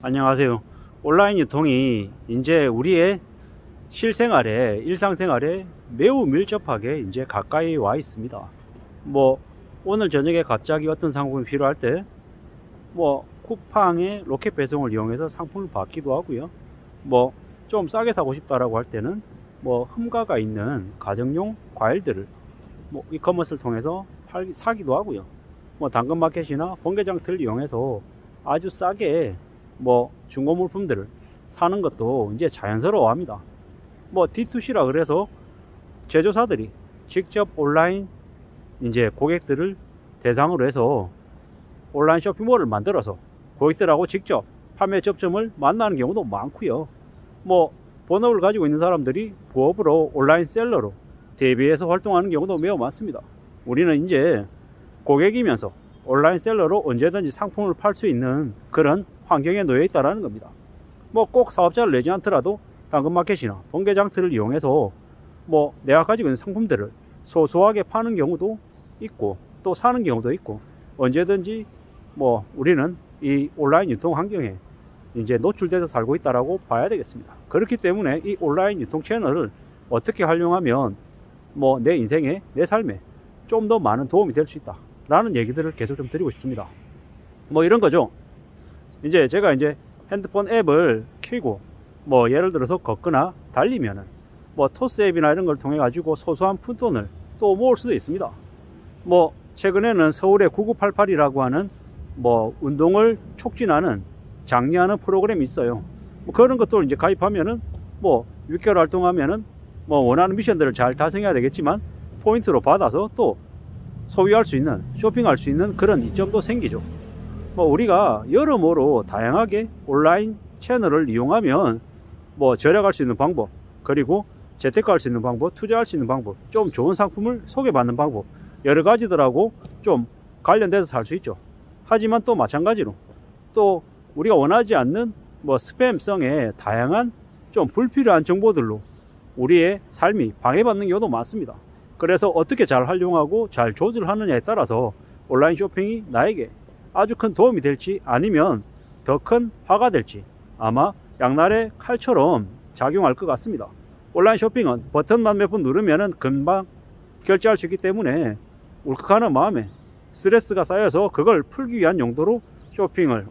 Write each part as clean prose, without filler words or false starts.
안녕하세요. 온라인 유통이 이제 우리의 실생활에, 일상생활에 매우 밀접하게 이제 가까이 와 있습니다. 오늘 저녁에 갑자기 어떤 상품이 필요할 때 쿠팡의 로켓 배송을 이용해서 상품을 받기도 하고요. 좀 싸게 사고 싶다라고 할 때는 흠가가 있는 가정용 과일들을 이커머스를 통해서 사기도 하고요. 당근마켓이나 번개장터를 이용해서 아주 싸게 중고 물품들을 사는 것도 이제 자연스러워 합니다. D2C라 그래서 제조사들이 직접 온라인 이제 고객들을 대상으로 해서 온라인 쇼핑몰을 만들어서 고객들하고 직접 판매 접점을 만나는 경우도 많고요. 본업을 가지고 있는 사람들이 부업으로 온라인 셀러로 대비해서 활동하는 경우도 매우 많습니다. 우리는 이제 고객이면서 온라인 셀러로 언제든지 상품을 팔 수 있는 그런 환경에 놓여 있다는 겁니다. 꼭 사업자를 내지 않더라도 당근마켓이나 번개장터를 이용해서 내가 가지고 있는 상품들을 소소하게 파는 경우도 있고 또 사는 경우도 있고, 언제든지 우리는 이 온라인 유통 환경에 이제 노출돼서 살고 있다라고 봐야 되겠습니다. 그렇기 때문에 이 온라인 유통 채널을 어떻게 활용하면 내 인생에, 내 삶에 좀 더 많은 도움이 될 수 있다 라는 얘기들을 계속 좀 드리고 싶습니다. 이런 거죠. 이제 제가 핸드폰 앱을 켜고 예를 들어서 걷거나 달리면은 토스 앱이나 이런 걸 통해 가지고 소소한 푼돈을 또 모을 수도 있습니다. 최근에는 서울의 9988이라고 하는 운동을 촉진하는, 장려하는 프로그램이 있어요. 그런 것도 이제 가입하면은 6개월 활동하면은 원하는 미션들을 잘 달성해야 되겠지만 포인트로 받아서 또 소비할 수 있는, 쇼핑할 수 있는 그런 이점도 생기죠. 우리가 여러모로 다양하게 온라인 채널을 이용하면 절약할 수 있는 방법, 그리고 재테크할 수 있는 방법, 투자할 수 있는 방법, 좀 좋은 상품을 소개받는 방법, 여러 가지들하고 좀 관련돼서 살 수 있죠. 하지만 또 마찬가지로 또 우리가 원하지 않는 스팸성의 다양한 좀 불필요한 정보들로 우리의 삶이 방해받는 경우도 많습니다. 그래서 어떻게 잘 활용하고 잘 조절하느냐에 따라서 온라인 쇼핑이 나에게 아주 큰 도움이 될지 아니면 더 큰 화가 될지 아마 양날의 칼처럼 작용할 것 같습니다. 온라인 쇼핑은 버튼만 몇 번 누르면 금방 결제할 수 있기 때문에 울컥하는 마음에 스트레스가 쌓여서 그걸 풀기 위한 용도로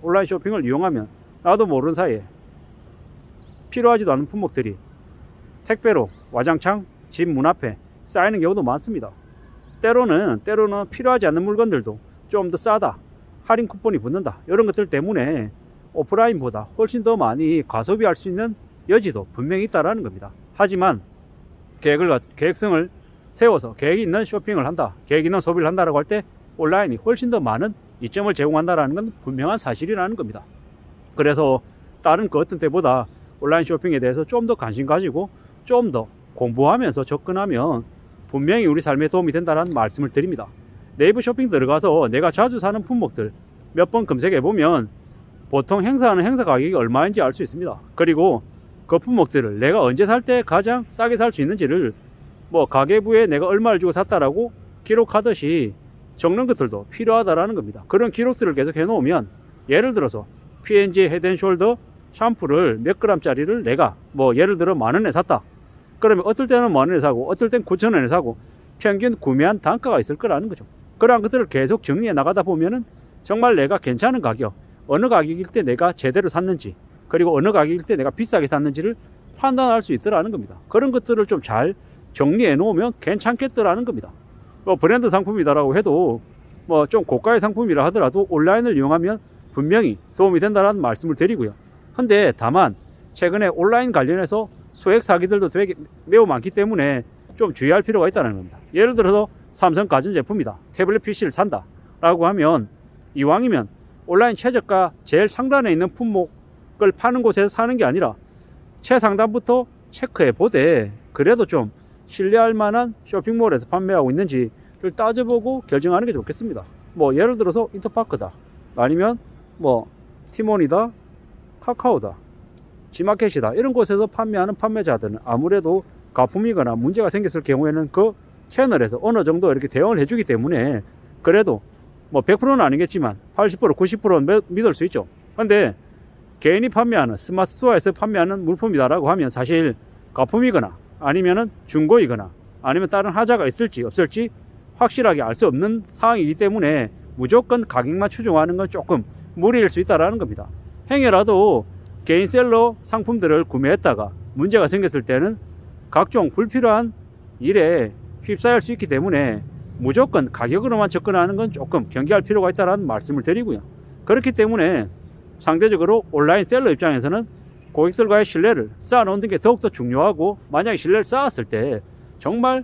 온라인 쇼핑을 이용하면 나도 모르는 사이에 필요하지도 않은 품목들이 택배로 와장창 집 문 앞에 쌓이는 경우도 많습니다. 때로는 필요하지 않는 물건들도 좀 더 싸다, 할인 쿠폰이 붙는다, 이런 것들 때문에 오프라인보다 훨씬 더 많이 과소비할 수 있는 여지도 분명히 있다는 겁니다. 하지만 계획성을 세워서 계획 있는 쇼핑을 한다, 계획 있는 소비를 한다라고 할 때 온라인이 훨씬 더 많은 이점을 제공한다는 건 분명한 사실이라는 겁니다. 그래서 다른 그 어떤 때보다 온라인 쇼핑에 대해서 좀 더 관심 가지고 좀 더 공부하면서 접근하면 분명히 우리 삶에 도움이 된다는 말씀을 드립니다. 네이버 쇼핑 들어가서 내가 자주 사는 품목들 몇 번 검색해 보면 보통 행사하는 행사 가격이 얼마인지 알 수 있습니다. 그리고 그 품목들을 내가 언제 살 때 가장 싸게 살 수 있는지를 가계부에 내가 얼마를 주고 샀다라고 기록하듯이 적는 것들도 필요하다라는 겁니다. 그런 기록들을 계속 해 놓으면, 예를 들어서 P&G 헤드앤숄더 샴푸를 몇 그램짜리를 내가 예를 들어 10,000원에 샀다. 그러면 어떨 때는 10,000원에 사고 어떨 땐 9,000원에 사고 평균 구매한 단가가 있을 거라는 거죠. 그러한 것들을 계속 정리해 나가다 보면은 정말 내가 괜찮은 가격, 어느 가격일 때 내가 제대로 샀는지, 그리고 어느 가격일 때 내가 비싸게 샀는지를 판단할 수 있더라는 겁니다. 그런 것들을 좀 잘 정리해 놓으면 괜찮겠더라는 겁니다. 브랜드 상품이다라고 해도 좀 고가의 상품이라 하더라도 온라인을 이용하면 분명히 도움이 된다는 말씀을 드리고요. 근데 다만 최근에 온라인 관련해서 소액 사기들도 매우 많기 때문에 좀 주의할 필요가 있다는 겁니다. 예를 들어서 삼성 가전제품이다, 태블릿 PC를 산다 라고 하면 이왕이면 온라인 최저가 제일 상단에 있는 품목을 파는 곳에서 사는 게 아니라 최상단부터 체크해 보되 그래도 좀 신뢰할 만한 쇼핑몰에서 판매하고 있는지를 따져보고 결정하는 게 좋겠습니다. 예를 들어서 인터파크다, 아니면 티몬이다, 카카오다, 지마켓이다, 이런 곳에서 판매하는 판매자들은 아무래도 가품이거나 문제가 생겼을 경우에는 그 채널에서 어느 정도 이렇게 대응을 해주기 때문에 그래도 100%는 아니겠지만 80%, 90%는 믿을 수 있죠. 근데 개인이 판매하는 스마트 스토어에서 판매하는 물품이다라고 하면 사실 가품이거나 아니면은 중고이거나 아니면 다른 하자가 있을지 없을지 확실하게 알 수 없는 상황이기 때문에 무조건 가격만 추종하는 건 조금 무리일 수 있다라는 겁니다. 행여라도 개인 셀러 상품들을 구매했다가 문제가 생겼을 때는 각종 불필요한 일에 휩싸일 수 있기 때문에 무조건 가격으로만 접근하는 건 조금 경계할 필요가 있다는 말씀을 드리고요. 그렇기 때문에 상대적으로 온라인 셀러 입장에서는 고객들과의 신뢰를 쌓아놓는 게 더욱더 중요하고, 만약에 신뢰를 쌓았을 때 정말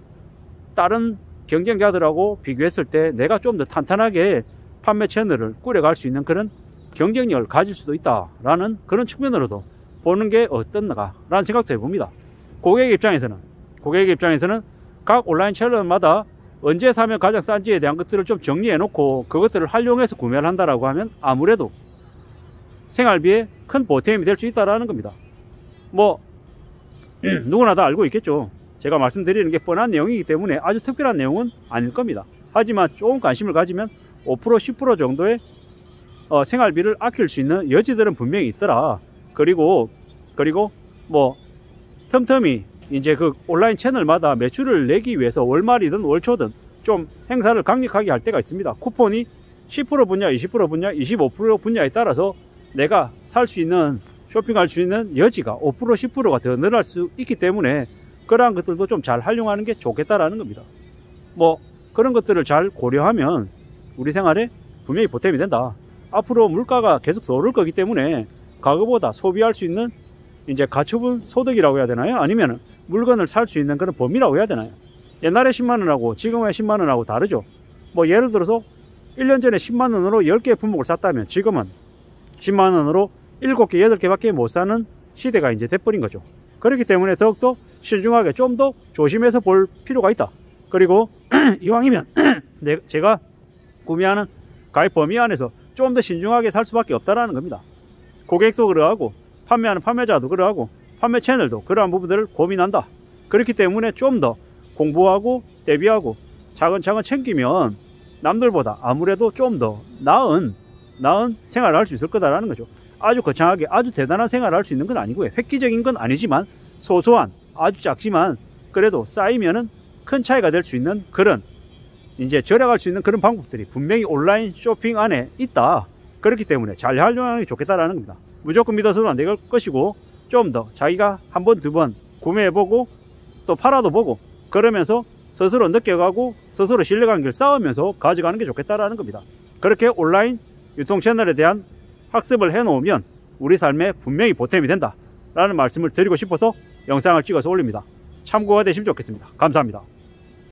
다른 경쟁자들하고 비교했을 때 내가 좀 더 탄탄하게 판매 채널을 꾸려갈 수 있는 그런 경쟁력을 가질 수도 있다라는 그런 측면으로도 보는 게 어떻나 라는 생각도 해봅니다. 고객 입장에서는 각 온라인 채널마다 언제 사면 가장 싼지에 대한 것들을 좀 정리해 놓고 그것들을 활용해서 구매를 한다라고 하면 아무래도 생활비에 큰 보탬이 될 수 있다라는 겁니다. 뭐 누구나 다 알고 있겠죠. 제가 말씀드리는 게 뻔한 내용이기 때문에 아주 특별한 내용은 아닐 겁니다. 하지만 조금 관심을 가지면 5% 10% 정도의 생활비를 아낄 수 있는 여지들은 분명히 있더라. 그리고 뭐 틈틈이 이제 그 온라인 채널마다 매출을 내기 위해서 월말이든 월초든 좀 행사를 강력하게 할 때가 있습니다. 쿠폰이 10% 분야, 20% 분야, 25% 분야에 따라서 내가 살 수 있는, 쇼핑할 수 있는 여지가 5% 10%가 더 늘어날 수 있기 때문에 그러한 것들도 좀 잘 활용하는 게 좋겠다라는 겁니다. 뭐 그런 것들을 잘 고려하면 우리 생활에 분명히 보탬이 된다. 앞으로 물가가 계속 더 오를 거기 때문에 과거보다 소비할 수 있는 이제 가처분 소득이라고 해야 되나요? 아니면 물건을 살 수 있는 그런 범위라고 해야 되나요? 옛날에 10만원하고 지금의 10만원하고 다르죠. 뭐 예를 들어서 1년 전에 10만원으로 10개의 품목을 샀다면 지금은 10만원으로 7개, 8개 밖에 못 사는 시대가 이제 돼버린 거죠. 그렇기 때문에 더욱더 신중하게 좀 더 조심해서 볼 필요가 있다. 그리고 이왕이면 제가 구매하는 가입 범위 안에서 좀 더 신중하게 살 수밖에 없다라는 겁니다. 고객도 그러하고 판매하는 판매자도 그러하고 판매 채널도 그러한 부분들을 고민한다. 그렇기 때문에 좀 더 공부하고 대비하고 차근차근 챙기면 남들보다 아무래도 좀 더 나은 생활을 할 수 있을 거다라는 거죠. 아주 거창하게 아주 대단한 생활을 할 수 있는 건 아니고요. 획기적인 건 아니지만 소소한 아주 작지만 그래도 쌓이면은 큰 차이가 될 수 있는 그런 이제 절약할 수 있는 그런 방법들이 분명히 온라인 쇼핑 안에 있다. 그렇기 때문에 잘 활용하는 게 좋겠다라는 겁니다. 무조건 믿어서는 안 될 것이고 좀 더 자기가 한 번, 두 번 구매해보고 또 팔아도 보고 그러면서 스스로 느껴가고 스스로 신뢰관계를 쌓으면서 가져가는 게 좋겠다라는 겁니다. 그렇게 온라인 유통 채널에 대한 학습을 해놓으면 우리 삶에 분명히 보탬이 된다 라는 말씀을 드리고 싶어서 영상을 찍어서 올립니다. 참고가 되시면 좋겠습니다. 감사합니다.